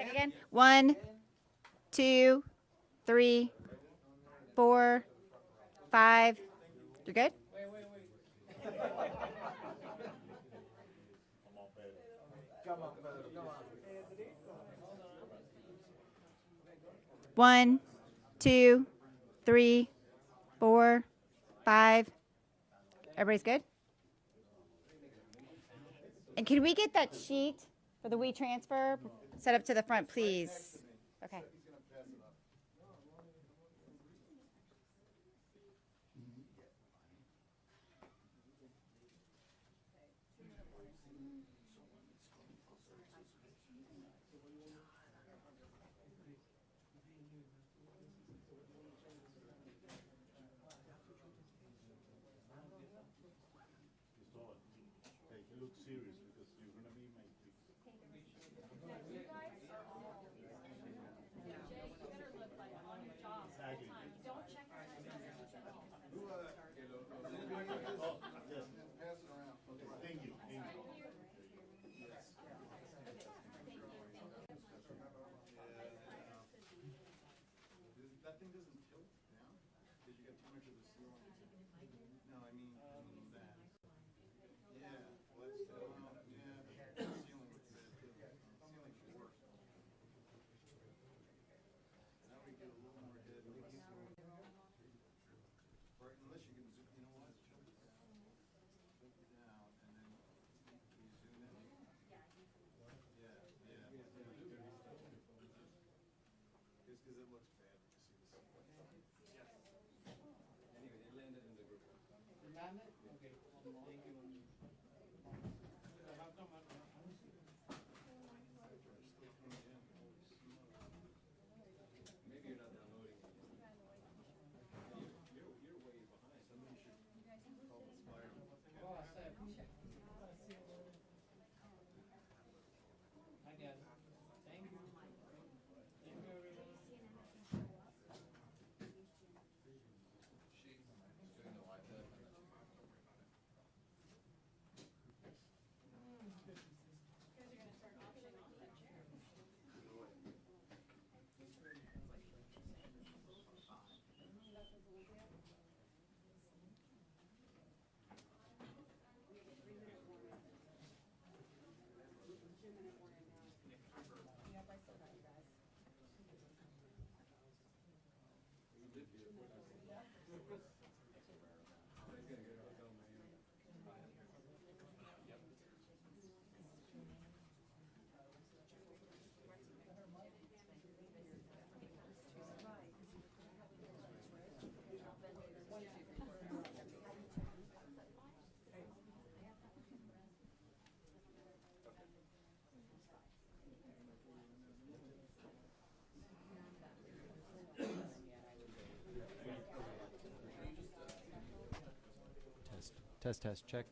Check again. 1, 2, 3, 4, 5. You're good? Come on, Pedro, come on. 1, 2, 3, 4, 5. Everybody's good? And can we get that sheet for the WeTransfer set up to the front, please? Okay. He looks serious because you're going to be my pick. Exactly. Don't check our Oh, yes. Pass it around. Okay, thank you. Thank you. That thing doesn't tilt down? Did you get too much of the ceiling? No, I mean that. Yeah, well, it's still, yeah, but the ceiling looks bad too. The ceiling's worse. Now we get a little more head. Or unless you can zoom, you know what? Tilt it down, and then you zoom in. Yeah. Just because it looks bad when you see the ceiling. Yes. Anyway, it landed in the group. It landed? Okay. Thank you. Maybe you're not downloading it. You're way behind. Somebody should call the fire. Oh, I said. I got it. Thank you. Thank you, everyone. She's doing the live test. Test, check.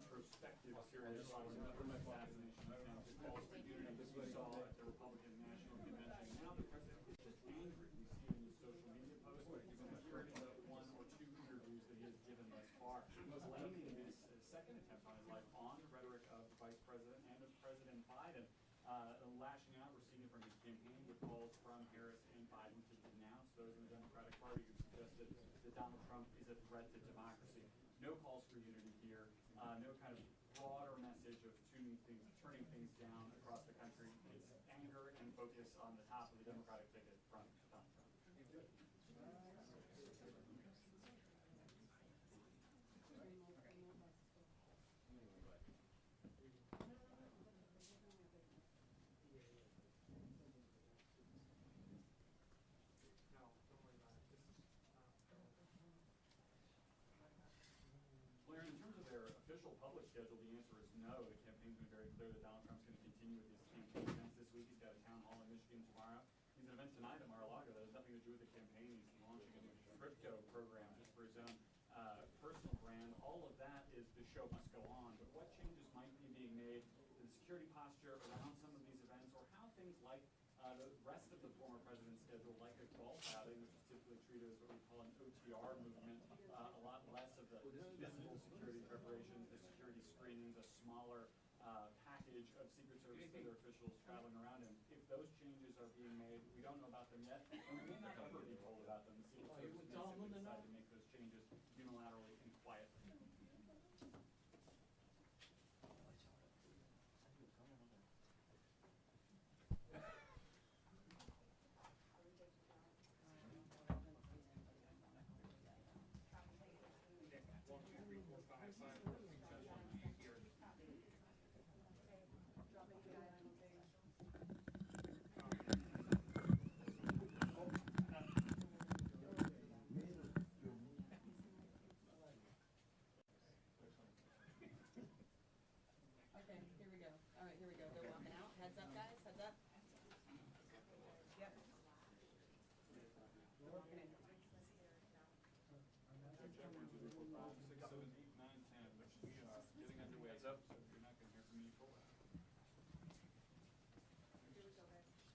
Introspective series on assassination attempts. It calls for unity, as we saw at the Republican National Convention. Now the president is just angry. We see in the social media posts, even the one or two interviews that he has given thus far, blaming this second attempt on his life on the rhetoric of the vice president and of President Biden. Lashing out, we're seeing it from his campaign with calls from Harris and Biden to denounce those in the Democratic Party who suggested that Donald Trump is a threat to democracy. No calls for unity here. No kind of broader message of turning things down across the country. It's anger and focus on the top of the Democratic ticket from Donald Trump. schedule? The answer is no. The campaign's been very clear that Donald Trump's going to continue with his campaign events this week. He's got a town hall in Michigan tomorrow. He's an event tonight at Mar-a-Lago that has nothing to do with the campaign. He's launching a new crypto program just for his own personal brand. All of that is the show must go on. But what changes might be being made to the security posture around some of these events, or how things like the rest of the former president's schedule, like a golf outing, which is typically treated as what we call an OTR movement, a lot less of the visible security preparations, the security screenings, a smaller package of Secret Service and other officials traveling around. And if those changes are being made, we don't know about them yet, and we may not ever be told about them. The Secret Service may simply decide to make those changes unilaterally and quietly. Okay, here we go. All right, here we go. They're walking out. Heads up, guys. Heads up. Yep. They're walking in. Check 1, 2, 3, 4, 5, 6, 7, 8, 9, 10, which is getting underway. Heads up, so you're not going to hear from me for a while.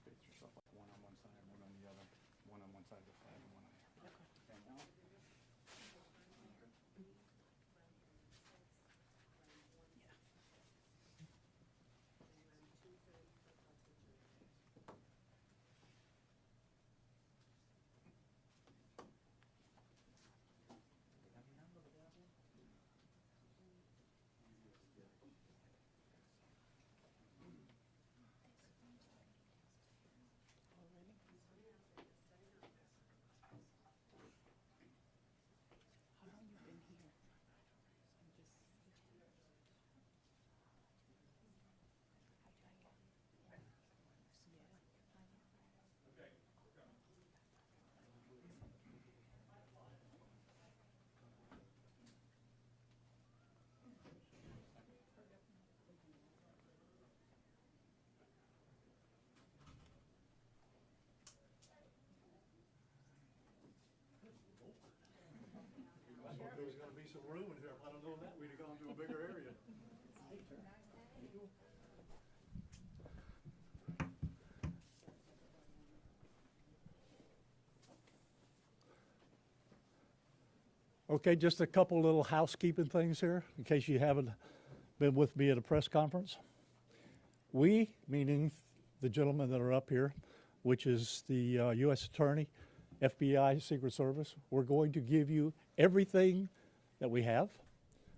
Space yourself like one on one side, one on the other, one on one side of the flag, and one on the other. Okay, now. There was gonna be some room in here. If I'd have known that, we'd have gone to a bigger area. Okay, just a couple little housekeeping things here, in case you haven't been with me at a press conference. We, meaning the gentlemen that are up here, which is the U.S. Attorney, FBI, Secret Service, we're going to give you everything that we have.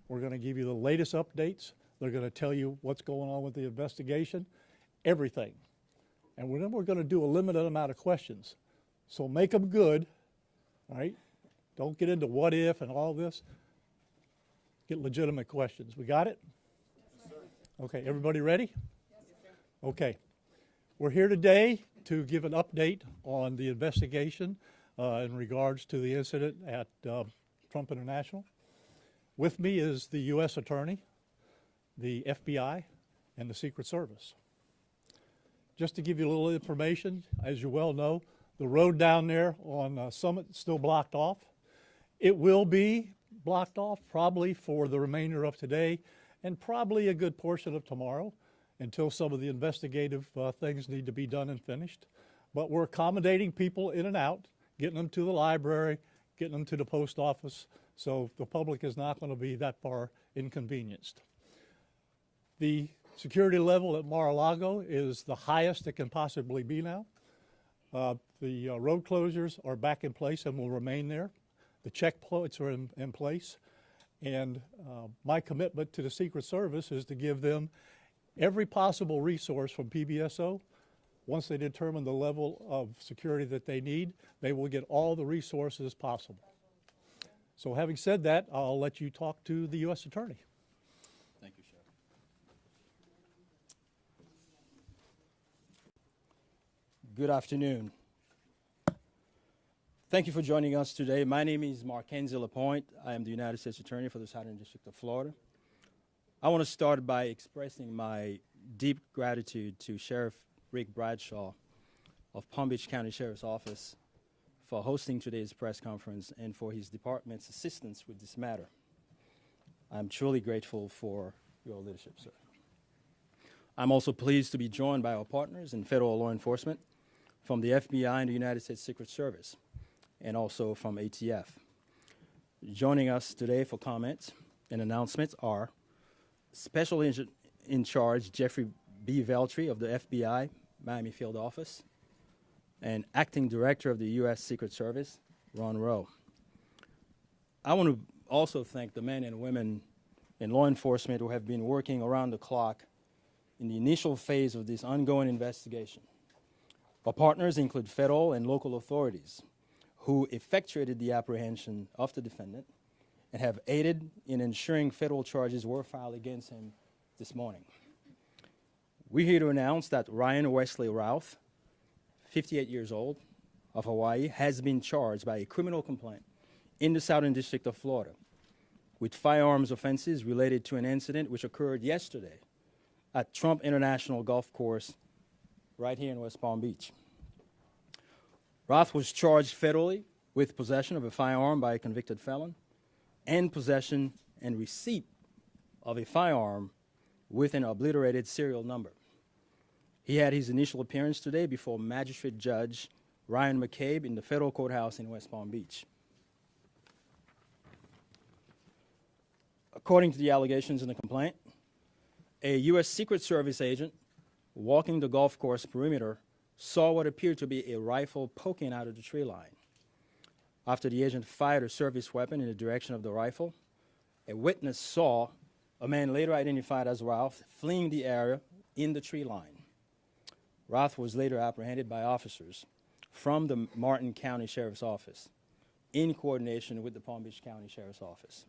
We're going to give you the latest updates. They're going to tell you what's going on with the investigation, everything. And then we're going to do a limited amount of questions. So make them good, all right? Don't get into what if and all this. Get legitimate questions. We got it? Yes, sir. Okay, everybody ready? Yes, sir. Okay. We're here today to give an update on the investigation in regards to the incident at Trump International. With me is the U.S. Attorney, the FBI, and the Secret Service. Just to give you a little information, as you well know, the road down there on Summit is still blocked off. It will be blocked off probably for the remainder of today and probably a good portion of tomorrow until some of the investigative things need to be done and finished. But we're accommodating people in and out, getting them to the library, getting them to the post office, so the public is not going to be that far inconvenienced. The security level at Mar-a-Lago is the highest it can possibly be now. The road closures are back in place and will remain there. The checkpoints are in place. And my commitment to the Secret Service is to give them every possible resource from PBSO. Once they determine the level of security that they need, they will get all the resources possible. So having said that, I'll let you talk to the U.S. Attorney. Thank you, Sheriff. Good afternoon. Thank you for joining us today. My name is Mark Lapointe. I am the United States Attorney for the Southern District of Florida. I want to start by expressing my deep gratitude to Sheriff Rick Bradshaw of Palm Beach County Sheriff's Office for hosting today's press conference and for his department's assistance with this matter. I'm truly grateful for your leadership, sir. I'm also pleased to be joined by our partners in federal law enforcement from the FBI and the United States Secret Service, and also from ATF. Joining us today for comments and announcements are Special Agent in Charge Jeffrey B. Veltri of the FBI Miami Field Office, and Acting Director of the U.S. Secret Service, Ron Rowe. I want to also thank the men and women in law enforcement who have been working around the clock in the initial phase of this ongoing investigation. Our partners include federal and local authorities who effectuated the apprehension of the defendant and have aided in ensuring federal charges were filed against him this morning. We're here to announce that Ryan Wesley Routh, 58 years old, of Hawaii, has been charged by a criminal complaint in the Southern District of Florida with firearms offenses related to an incident which occurred yesterday at Trump International Golf Course right here in West Palm Beach. Routh was charged federally with possession of a firearm by a convicted felon and possession and receipt of a firearm with an obliterated serial number. He had his initial appearance today before Magistrate Judge Ryan McCabe in the federal courthouse in West Palm Beach. According to the allegations in the complaint, a U.S. Secret Service agent walking the golf course perimeter saw what appeared to be a rifle poking out of the tree line. After the agent fired a service weapon in the direction of the rifle, a witness saw a man later identified as Ralph fleeing the area in the tree line. Routh was later apprehended by officers from the Martin County Sheriff's Office in coordination with the Palm Beach County Sheriff's Office.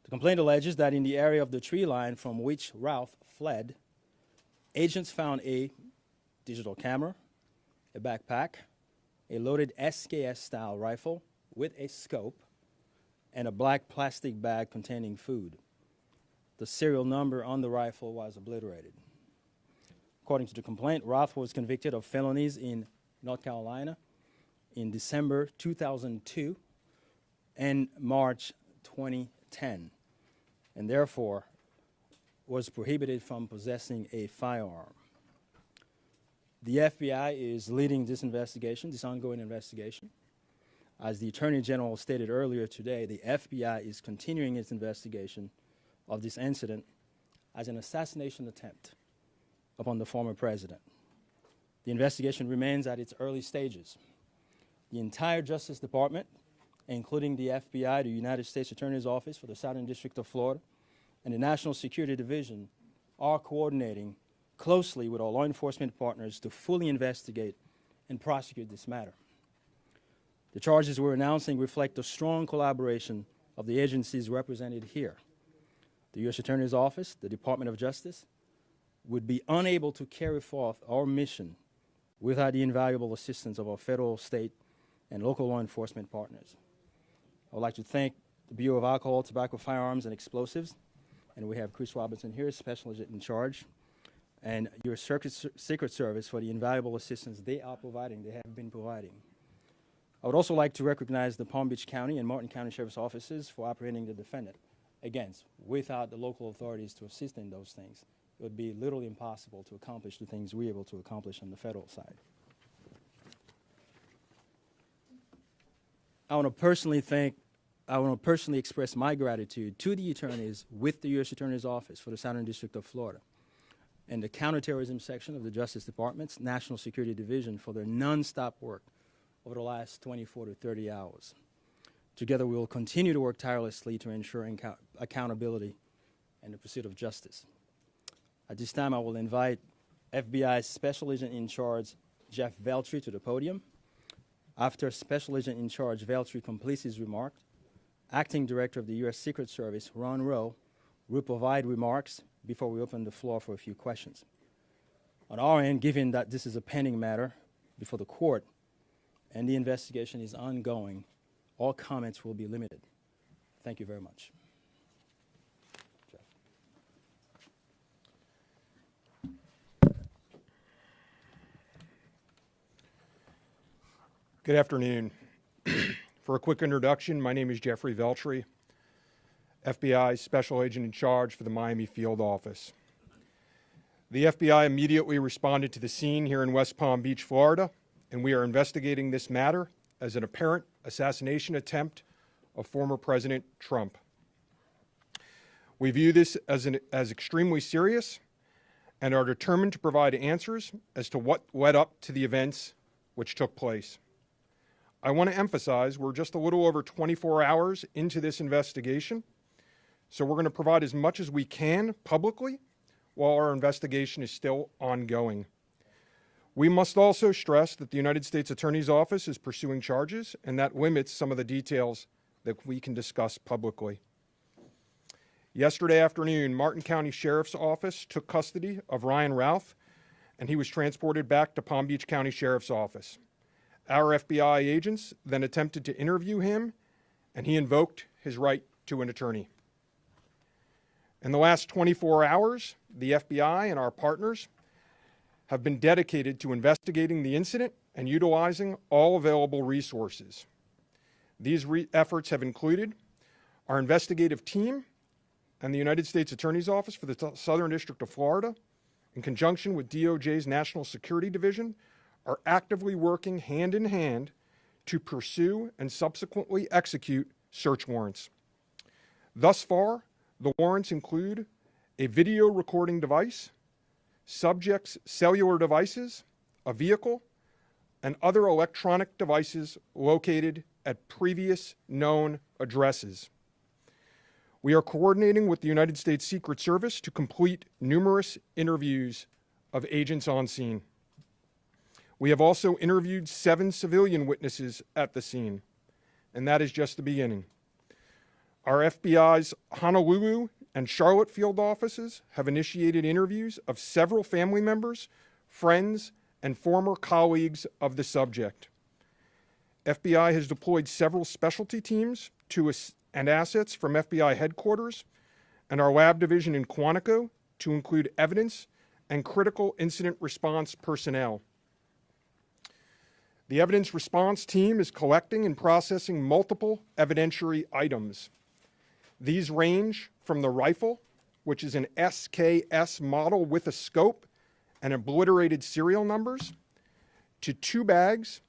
The complaint alleges that in the area of the tree line from which Routh fled, agents found a digital camera, a backpack, a loaded SKS-style rifle with a scope, and a black plastic bag containing food. The serial number on the rifle was obliterated. According to the complaint, Routh was convicted of felonies in North Carolina in December 2002 and March 2010, and therefore was prohibited from possessing a firearm. The FBI is leading this investigation, this ongoing investigation. As the Attorney General stated earlier today, the FBI is continuing its investigation of this incident as an assassination attempt upon the former president. The investigation remains at its early stages. The entire Justice Department, including the FBI, the United States Attorney's Office for the Southern District of Florida, and the National Security Division are coordinating closely with our law enforcement partners to fully investigate and prosecute this matter. The charges we're announcing reflect the strong collaboration of the agencies represented here. The U.S. Attorney's Office, the Department of Justice, would be unable to carry forth our mission without the invaluable assistance of our federal, state, and local law enforcement partners. I would like to thank the Bureau of Alcohol, Tobacco, Firearms, and Explosives, and we have Chris Robinson here, Special Agent in Charge, and your Secret Service for the invaluable assistance they have been providing. I would also like to recognize the Palm Beach County and Martin County Sheriff's Offices for apprehending the defendant. Again, without the local authorities to assist in those things, it would be literally impossible to accomplish the things we're able to accomplish on the federal side. I want to personally express my gratitude to the attorneys with the U.S. Attorney's Office for the Southern District of Florida and the Counterterrorism Section of the Justice Department's National Security Division for their nonstop work over the last 24 to 30 hours. Together, we will continue to work tirelessly to ensure accountability and the pursuit of justice. At this time, I will invite FBI Special Agent in Charge Jeff Veltri to the podium. After Special Agent in Charge Veltri completes his remark, Acting Director of the U.S. Secret Service, Ron Rowe, will provide remarks before we open the floor for a few questions. On our end, given that this is a pending matter before the court and the investigation is ongoing, all comments will be limited. Thank you very much. Jeff. Good afternoon. For a quick introduction, my name is Jeffrey Veltri, FBI Special Agent in charge for the Miami Field Office. The FBI immediately responded to the scene here in West Palm Beach, Florida, and we are investigating this matter as an apparent assassination attempt of former President Trump. We view this as extremely serious and are determined to provide answers as to what led up to the events which took place. I want to emphasize we're just a little over 24 hours into this investigation, so we're going to provide as much as we can publicly while our investigation is still ongoing. We must also stress that the United States Attorney's Office is pursuing charges, and that limits some of the details that we can discuss publicly. Yesterday afternoon, Martin County Sheriff's Office took custody of Ryan Routh, and he was transported back to Palm Beach County Sheriff's Office. Our FBI agents then attempted to interview him, and he invoked his right to an attorney. In the last 24 hours, the FBI and our partners have been dedicated to investigating the incident and utilizing all available resources. These efforts have included our investigative team and the United States Attorney's Office for the Southern District of Florida, in conjunction with DOJ's National Security Division, are actively working hand in hand to pursue and subsequently execute search warrants. Thus far, the warrants include a video recording device, subjects' cellular devices, a vehicle, and other electronic devices located at previous known addresses. We are coordinating with the United States Secret Service to complete numerous interviews of agents on scene. We have also interviewed 7 civilian witnesses at the scene, and that is just the beginning. Our FBI's Honolulu and Charlotte field offices have initiated interviews of several family members, friends, and former colleagues of the subject. FBI has deployed several specialty teams and assets from FBI headquarters and our lab division in Quantico to include evidence and critical incident response personnel. The evidence response team is collecting and processing multiple evidentiary items. These range from the rifle, which is an SKS model with a scope and obliterated serial numbers, to 2 bags,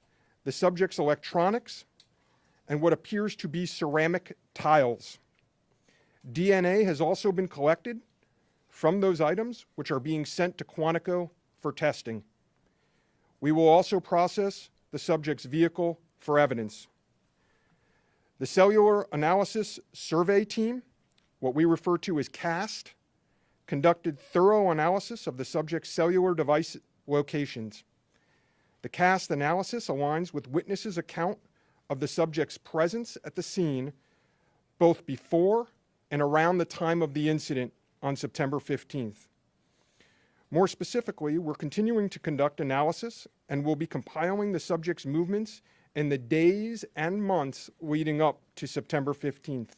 the subject's electronics, and what appears to be ceramic tiles. DNA has also been collected from those items, which are being sent to Quantico for testing. We will also process the subject's vehicle for evidence. The Cellular Analysis Survey Team, what we refer to as CAST, conducted thorough analysis of the subject's cellular device locations. The CAST analysis aligns with witnesses' account of the subject's presence at the scene both before and around the time of the incident on September 15th. More specifically, we're continuing to conduct analysis and will be compiling the subject's movements in the days and months leading up to September 15th.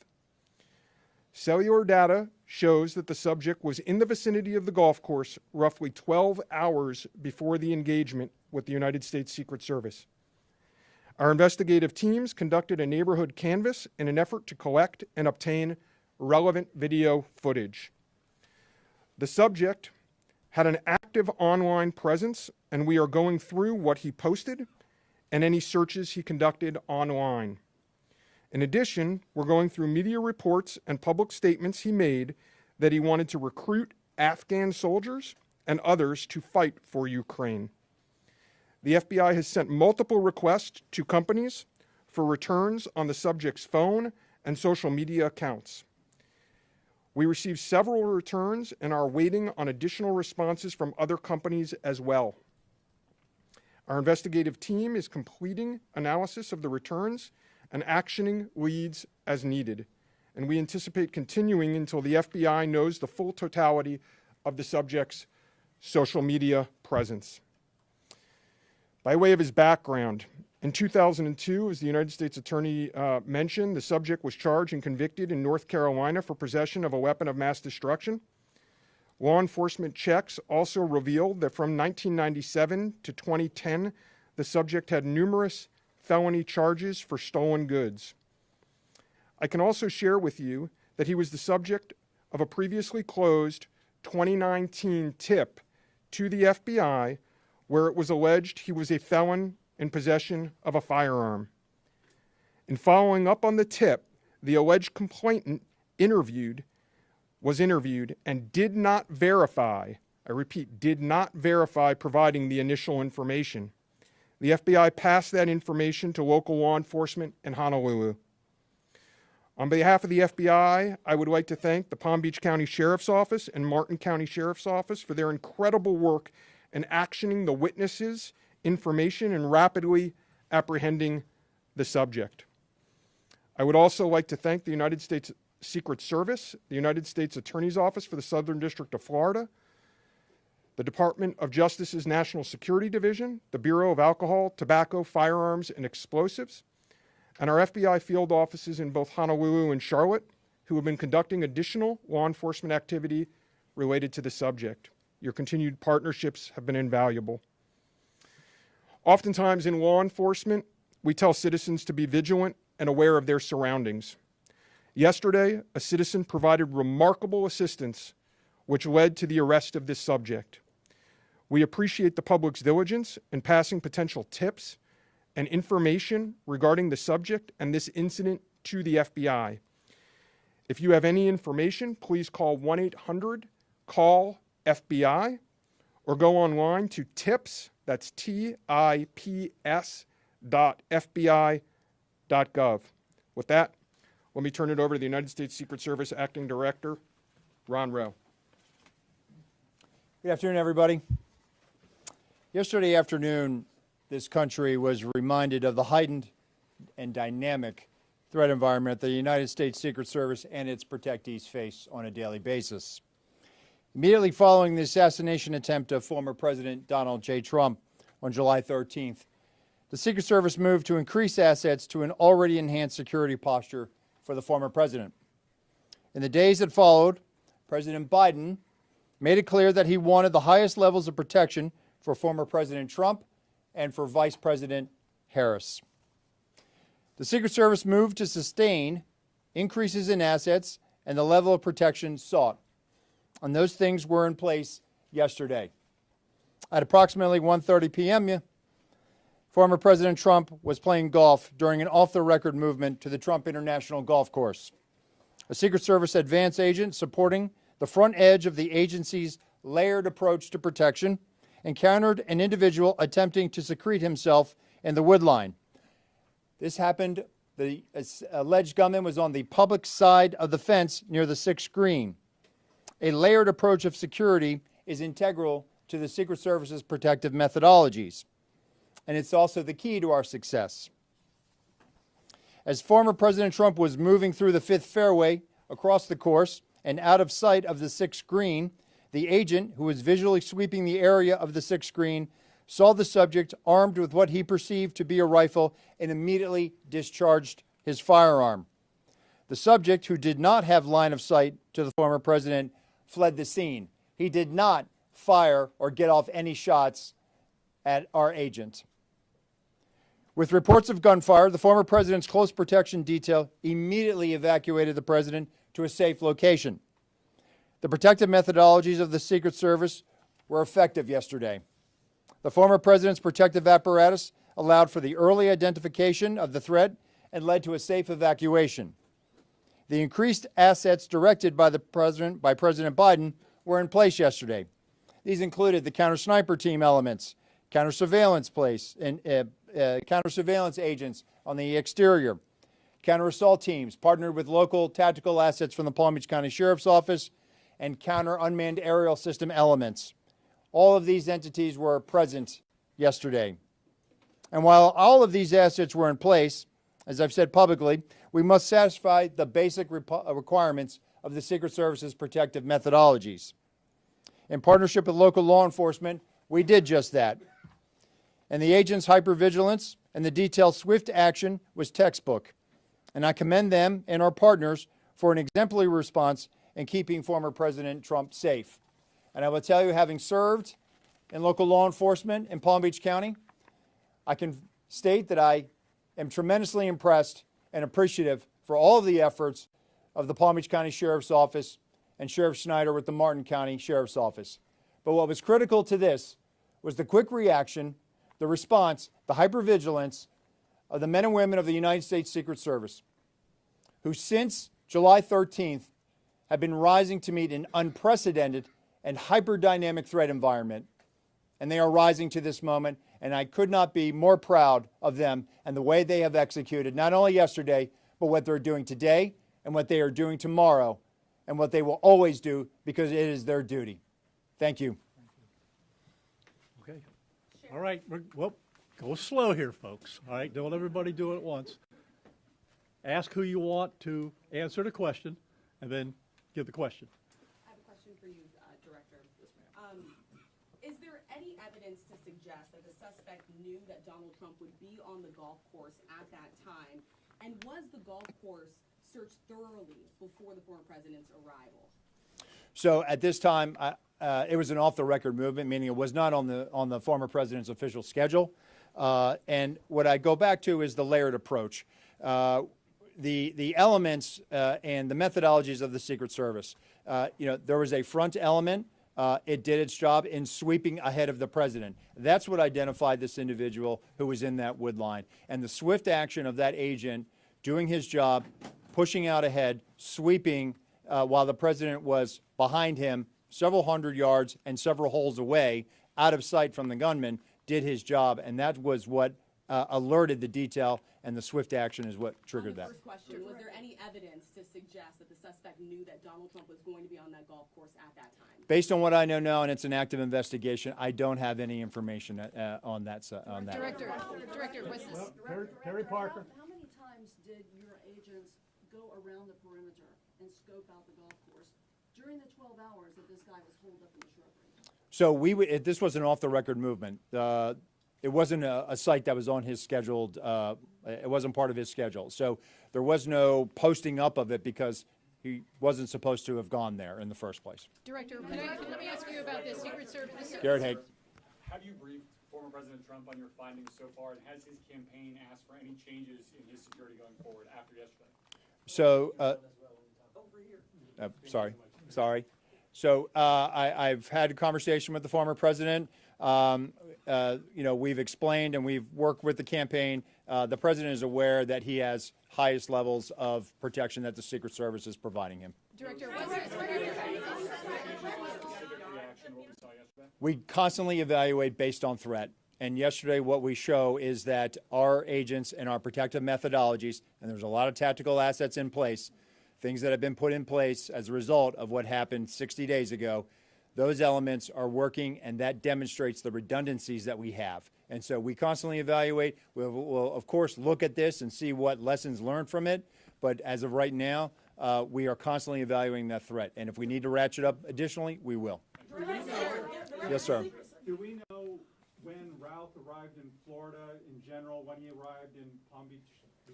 Cellular data shows that the subject was in the vicinity of the golf course roughly 12 hours before the engagement with the United States Secret Service. Our investigative teams conducted a neighborhood canvass in an effort to collect and obtain relevant video footage. The subject had an active online presence, and we are going through what he posted and any searches he conducted online. In addition, we're going through media reports and public statements he made that he wanted to recruit Afghan soldiers and others to fight for Ukraine. The FBI has sent multiple requests to companies for returns on the subject's phone and social media accounts. We received several returns and are waiting on additional responses from other companies as well. Our investigative team is completing analysis of the returns and actioning leads as needed, and we anticipate continuing until the FBI knows the full totality of the subject's social media presence. By way of his background, in 2002, as the United States Attorney mentioned, the subject was charged and convicted in North Carolina for possession of a weapon of mass destruction. Law enforcement checks also revealed that from 1997 to 2010, the subject had numerous felony charges for stolen goods. I can also share with you that he was the subject of a previously closed 2019 tip to the FBI where it was alleged he was a felon in possession of a firearm. In following up on the tip, the alleged complainant was interviewed and did not verify, I repeat, did not verify providing the initial information. The FBI passed that information to local law enforcement in Honolulu. On behalf of the FBI, I would like to thank the Palm Beach County Sheriff's Office and Martin County Sheriff's Office for their incredible work in actioning the witnesses' information and rapidly apprehending the subject. I would also like to thank the United States Secret Service, the United States Attorney's Office for the Southern District of Florida, the Department of Justice's National Security Division, the Bureau of Alcohol, Tobacco, Firearms, and Explosives, and our FBI field offices in both Honolulu and Charlotte, who have been conducting additional law enforcement activity related to the subject. Your continued partnerships have been invaluable. Oftentimes in law enforcement, we tell citizens to be vigilant and aware of their surroundings. Yesterday, a citizen provided remarkable assistance, which led to the arrest of this subject. We appreciate the public's diligence in passing potential tips and information regarding the subject and this incident to the FBI. If you have any information, please call 1-800-CALL-FBI or go online to tips, that's tips.fbi.gov. With that, let me turn it over to the United States Secret Service Acting Director, Ron Rowe. Good afternoon, everybody. Yesterday afternoon, this country was reminded of the heightened and dynamic threat environment the United States Secret Service and its protectees face on a daily basis. Immediately following the assassination attempt of former President Donald J. Trump on July 13th, the Secret Service moved to increase assets to an already enhanced security posture for the former president. In the days that followed, President Biden made it clear that he wanted the highest levels of protection for former President Trump and for Vice President Harris. The Secret Service moved to sustain increases in assets and the level of protection sought. And those things were in place yesterday. At approximately 1:30 p.m., former President Trump was playing golf during an off-the-record movement to the Trump International Golf Course. A Secret Service advance agent supporting the front edge of the agency's layered approach to protection encountered an individual attempting to secrete himself in the woodline. This happened, the alleged gunman was on the public side of the fence near the 6th green. A layered approach of security is integral to the Secret Service's protective methodologies, and it's also the key to our success. As former President Trump was moving through the 5th fairway across the course and out of sight of the 6th green, the agent, who was visually sweeping the area of the 6th green, saw the subject armed with what he perceived to be a rifle and immediately discharged his firearm. The subject, who did not have line of sight to the former president, fled the scene. He did not fire or get off any shots at our agent. With reports of gunfire, the former president's close protection detail immediately evacuated the president to a safe location. The protective methodologies of the Secret Service were effective yesterday. The former president's protective apparatus allowed for the early identification of the threat and led to a safe evacuation. The increased assets directed by President Biden were in place yesterday. These included the counter-sniper team elements, counter-surveillance counter-surveillance agents on the exterior, counter-assault teams partnered with local tactical assets from the Palm Beach County Sheriff's Office, and counter-unmanned aerial system elements. All of these entities were present yesterday. And while all of these assets were in place, as I've said publicly, we must satisfy the basic requirements of the Secret Service's protective methodologies. In partnership with local law enforcement, we did just that. And the agents' hypervigilance and the detailed swift action was textbook. And I commend them and our partners for an exemplary response in keeping former President Trump safe. And I will tell you, having served in local law enforcement in Palm Beach County, I can state that I am tremendously impressed and appreciative for all of the efforts of the Palm Beach County Sheriff's Office and Sheriff Schneider with the Martin County Sheriff's Office. But what was critical to this was the quick reaction, the response, the hypervigilance of the men and women of the United States Secret Service, who since July 13th have been rising to meet an unprecedented and hyper-dynamic threat environment. And they are rising to this moment, and I could not be more proud of them and the way they have executed, not only yesterday, but what they're doing today and what they are doing tomorrow and what they will always do because it is their duty. Thank you. Okay. All right. Well, go slow here, folks. All right. Don't everybody do it at once. Ask who you want to answer the question, and then give the question. I have a question for you, Director. Is there any evidence to suggest that the suspect knew that Donald Trump would be on the golf course at that time? And was the golf course searched thoroughly before the former president's arrival? So at this time, it was an off-the-record movement, meaning it was not on the former president's official schedule. And what I go back to is the layered approach. The elements and the methodologies of the Secret Service. There was a front element. It did its job in sweeping ahead of the president. That's what identified this individual who was in that wood line. And the swift action of that agent doing his job, pushing out ahead, sweeping while the president was behind him several hundred yards and several holes away, out of sight from the gunman, did his job. And that was what alerted the detail, and the swift action is what triggered that. First question, was there any evidence to suggest that the suspect knew that Donald Trump was going to be on that golf course at that time? Based on what I know now, and it's an active investigation, I don't have any information on that. Director, was this? Well, Terry Parker. How many times did your agents go around the perimeter and scope out the golf course during the 12 hours that this guy was holed up in the shrubbery? So this was an off-the-record movement. It wasn't a site that was on his scheduled, it wasn't part of his schedule. So there was no posting up of it because he wasn't supposed to have gone there in the first place. Director, let me ask you about the Secret Service. Garrett Haig. Have you briefed former President Trump on your findings so far, and has his campaign asked for any changes in his security going forward after yesterday? So, sorry. So I've had a conversation with the former president. We've explained and we've worked with the campaign. The president is aware that he has highest levels of protection that the Secret Service is providing him. Director, we constantly evaluate based on threat. And yesterday what we show is that our agents and our protective methodologies, and there's a lot of tactical assets in place, things that have been put in place as a result of what happened 60 days ago, those elements are working, and that demonstrates the redundancies that we have. And so we constantly evaluate. We'll of course, look at this and see what lessons learned from it. But as of right now, we are constantly evaluating that threat. And if we need to ratchet up additionally, we will. Yes, sir. Do we know when Ralph arrived in Florida in general, when he arrived in Palm Beach,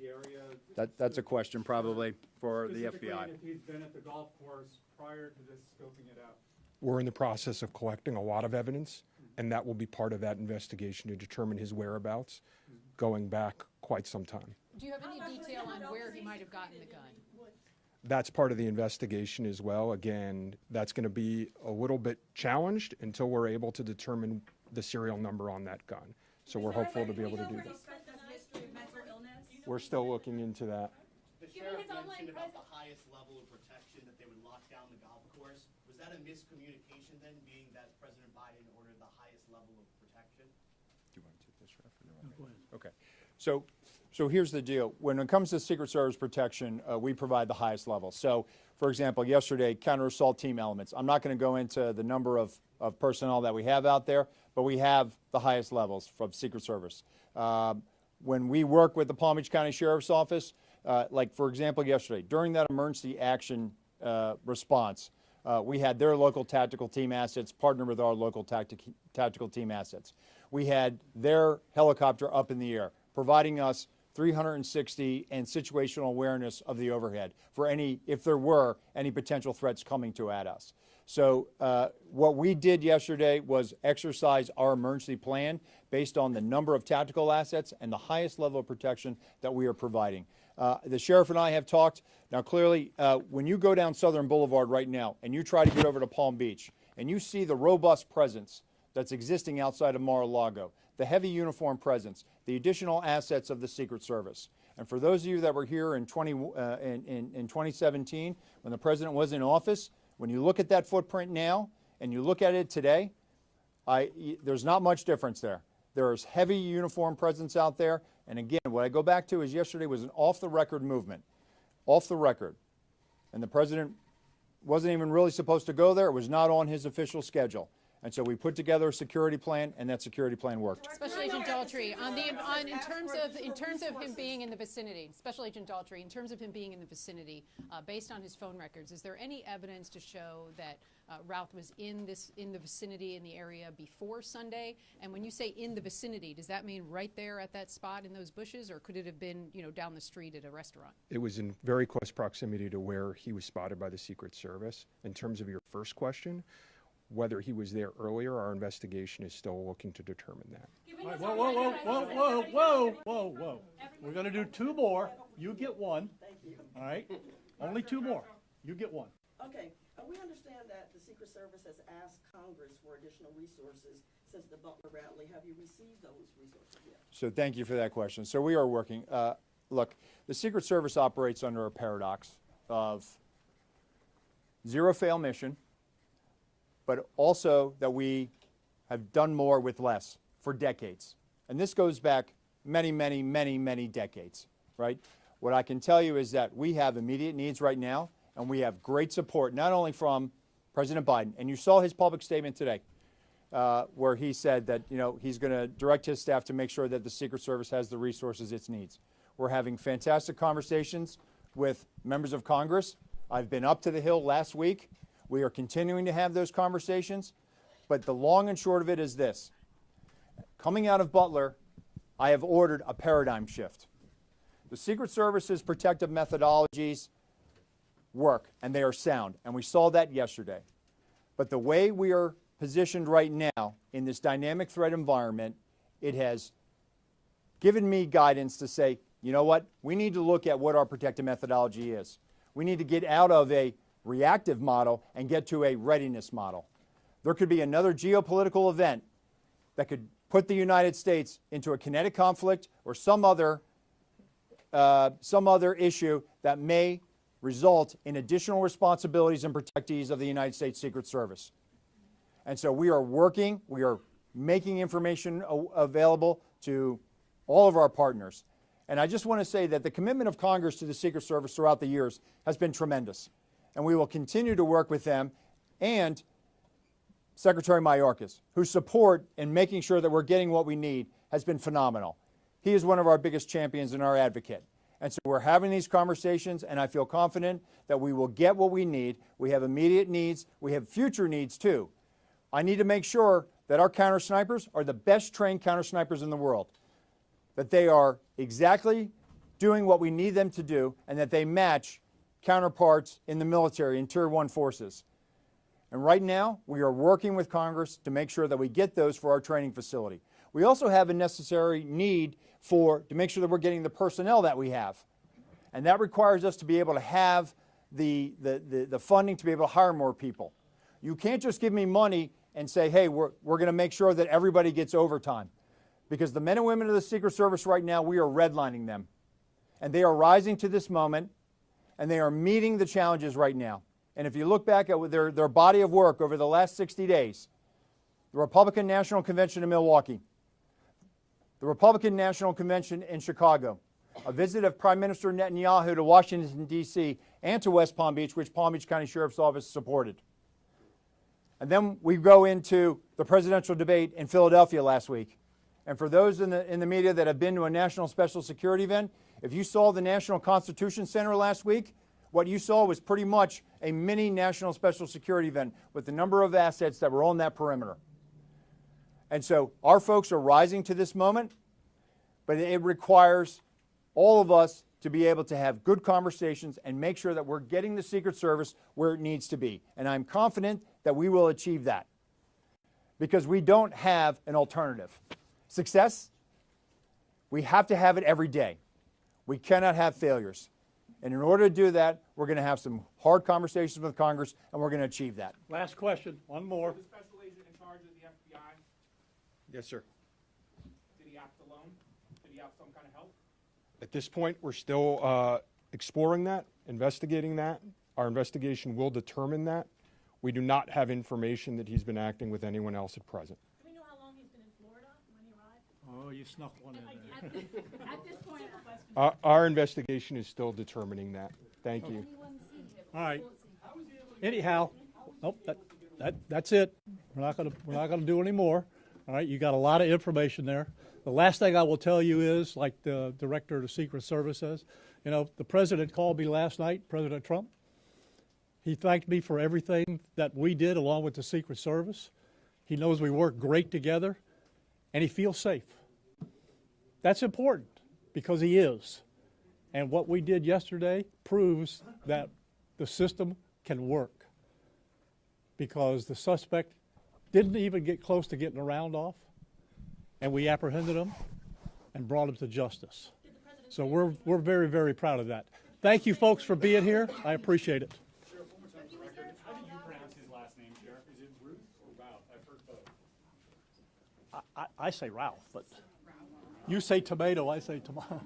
the area? That's a question probably for the FBI. If he's been at the golf course prior to this scoping it out. We're in the process of collecting a lot of evidence, and that will be part of that investigation to determine his whereabouts going back quite some time. do you have any detail on where he might have gotten the gun? That's part of the investigation as well. Again, that's going to be a little bit challenged until we're able to determine the serial number on that gun. So we're hopeful to be able to do that. We're still looking into that. The sheriff mentioned about the highest level of protection, that they would lock down the golf course. Was that a miscommunication then, being that President Biden ordered the highest level of protection? Do you want to take this, Sheriff? No, go ahead. Okay. So here's the deal. When it comes to Secret Service protection, we provide the highest level. So, for example, yesterday, counter-assault team elements. I'm not going to go into the number of personnel that we have out there, but we have the highest levels from Secret Service. When we work with the Palm Beach County Sheriff's Office, like, for example, yesterday, during that emergency action response, we had their local tactical team assets partner with our local tactical team assets. We had their helicopter up in the air, providing us 360 and situational awareness of the overhead for any, if there were any potential threats coming at us. So what we did yesterday was exercise our emergency plan based on the number of tactical assets and the highest level of protection that we are providing. The sheriff and I have talked. Now, clearly, when you go down Southern Boulevard right now and you try to get over to Palm Beach and you see the robust presence that's existing outside of Mar-a-Lago, the heavy uniform presence, the additional assets of the Secret Service. And for those of you that were here in 2017, when the president was in office, when you look at that footprint now and you look at it today, there's not much difference there. There is heavy uniform presence out there. And again, what I go back to is yesterday was an off-the-record movement, off the record. And the president wasn't even really supposed to go there. It was not on his official schedule. And so we put together a security plan, and that security plan worked. Special Agent Daltrey, in terms of him being in the vicinity, Special Agent Daltrey, in terms of him being in the vicinity, based on his phone records, is there any evidence to show that Routh was in the vicinity in the area before Sunday? And when you say in the vicinity, does that mean right there at that spot in those bushes, or could it have been, down the street at a restaurant? It was in very close proximity to where he was spotted by the Secret Service. In terms of your first question, whether he was there earlier, our investigation is still looking to determine that. Right, whoa. We're going to do two more. You get one. Thank you. All right? Only two more. You get one. Okay, we understand that the Secret Service has asked Congress for additional resources since the Butler rally. Have you received those resources yet? So thank you for that question. So we are working. Look, the Secret Service operates under a paradox of zero-fail mission, but also that we have done more with less for decades. And this goes back many decades, right? What I can tell you is that we have immediate needs right now, and we have great support, not only from President Biden, and you saw his public statement today, where he said that he's going to direct his staff to make sure that the Secret Service has the resources it needs. We're having fantastic conversations with members of Congress. I've been up to the Hill last week. We are continuing to have those conversations, but the long and short of it is this. Coming out of Butler, I have ordered a paradigm shift. The Secret Service's protective methodologies work, and they are sound, and we saw that yesterday. But the way we are positioned right now in this dynamic threat environment, it has given me guidance to say, you know what, we need to look at what our protective methodology is. We need to get out of a reactive model and get to a readiness model. There could be another geopolitical event that could put the United States into a kinetic conflict or some other issue that may result in additional responsibilities and protectees of the United States Secret Service. And so we are working, we are making information available to all of our partners. And I just want to say that the commitment of Congress to the Secret Service throughout the years has been tremendous. And we will continue to work with them and Secretary Mayorkas, whose support in making sure that we're getting what we need has been phenomenal. He is one of our biggest champions and our advocate. And so we're having these conversations, and I feel confident that we will get what we need. We have immediate needs. We have future needs, too. I need to make sure that our counter snipers are the best trained counter snipers in the world, that they are exactly doing what we need them to do, and that they match counterparts in the military, in Tier 1 forces. And right now, we are working with Congress to make sure that we get those for our training facility. We also have a necessary need to make sure that we're getting the personnel that we have. And that requires us to be able to have the funding to be able to hire more people. You can't just give me money and say, hey, we're going to make sure that everybody gets overtime. Because the men and women of the Secret Service right now, we are redlining them. And they are rising to this moment, and they are meeting the challenges right now. And if you look back at their body of work over the last 60 days, the Republican National Convention in Milwaukee, the Republican National Convention in Chicago, a visit of Prime Minister Netanyahu to Washington, D.C., and to West Palm Beach, which Palm Beach County Sheriff's Office supported. And then we go into the presidential debate in Philadelphia last week. And for those in the media that have been to a national special security event, if you saw the National Constitution Center last week, what you saw was pretty much a mini national special security event with the number of assets that were on that perimeter. And so our folks are rising to this moment, but it requires all of us to be able to have good conversations and make sure that we're getting the Secret Service where it needs to be. And I'm confident that we will achieve that because we don't have an alternative. Success, we have to have it every day. We cannot have failures. And in order to do that, we're going to have some hard conversations with Congress, and we're going to achieve that. Last question, one more. The special agent in charge of the FBI, Yes, sir. did he act alone? Did he have some kind of help? At this point, we're still exploring that, investigating that. Our investigation will determine that. We do not have information that he's been acting with anyone else at present. Do we know how long he's been in Florida when he arrived? Oh, you snuck one in there. At this point, Our investigation is still determining that. Thank you. All right. Anyhow, nope, that's it. We're not gonna do any more. All right, you got a lot of information there. The last thing I will tell you is, like the director of the Secret Service says, you know, the president called me last night, President Trump. He thanked me for everything that we did along with the Secret Service. He knows we work great together, and he feels safe. That's important because he is. And what we did yesterday proves that the system can work because the suspect didn't even get close to getting a round off, and we apprehended him and brought him to justice. So we're very, very proud of that. Thank you, folks, for being here. I appreciate it. Sheriff, one more time for the record. How do you pronounce his last name, Sheriff? Is it Ruth or Ralph? I've heard both. I say Ralph, but you say tomato, I say tomato.